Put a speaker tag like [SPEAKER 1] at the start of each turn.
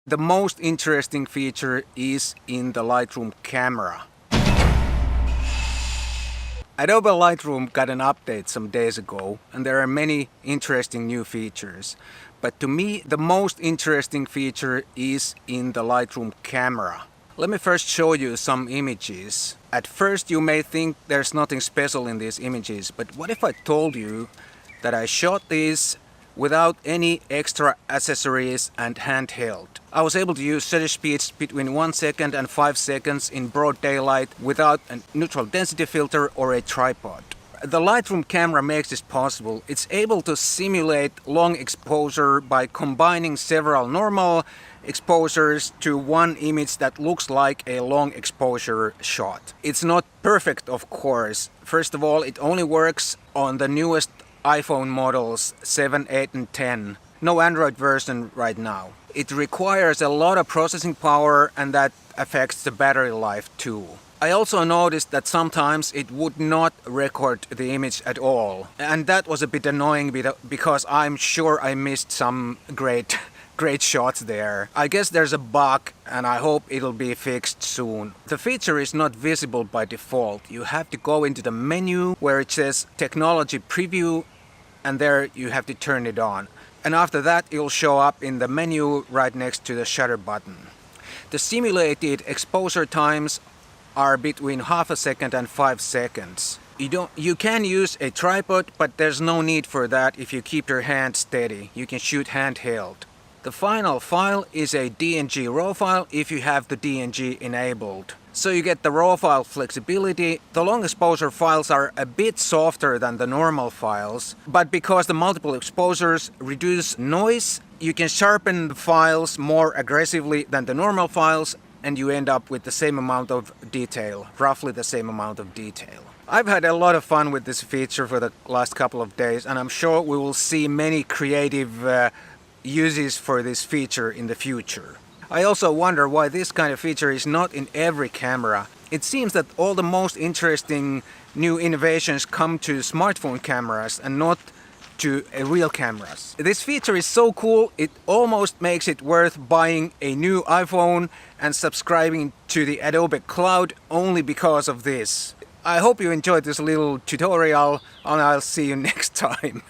[SPEAKER 1] the most interesting feature is in the Lightroom camera. Adobe Lightroom got an update some days ago, and there are many interesting new features. But to me, the most interesting feature is in the Lightroom camera. Let me first show you some images. At first you may think there's nothing special in these images, but what if I told you that I shot these without any extra accessories and handheld? I was able to use shutter speeds between 1 second and 5 seconds in broad daylight without a neutral density filter or a tripod. The Lightroom camera makes this possible. It's able to simulate long exposure by combining several normal exposures to one image that looks like a long exposure shot. It's not perfect, of course. First of all, it only works on the newest iPhone models 7, 8 and 10. No Android version right now. It requires a lot of processing power, and that affects the battery life too. I also noticed that sometimes it would not record the image at all, and that was a bit annoying because I'm sure I missed some great shots there. I guess there's a bug, and I hope it'll be fixed soon. The feature is not visible by default. You have to go into the menu where it says Technology Preview, and there you have to turn it on. And after that it'll show up in the menu right next to the shutter button. The simulated exposure times are between half a second and 5 seconds. You can use a tripod, but there's no need for that if you keep your hand steady. You can shoot handheld. The final file is a DNG RAW file if you have the DNG enabled. So you get the RAW file flexibility. The long exposure files are a bit softer than the normal files, but because the multiple exposures reduce noise, you can sharpen the files more aggressively than the normal files, and you end up with the same amount of detail, roughly the same amount of detail. I've had a lot of fun with this feature for the last couple of days, and I'm sure we will see many creative uses for this feature in the future. I also wonder why this kind of feature is not in every camera. It seems that all the most interesting new innovations come to smartphone cameras and not to real cameras. This feature is so cool, it almost makes it worth buying a new iPhone and subscribing to the Adobe Cloud only because of this. I hope you enjoyed this little tutorial, and I'll see you next time.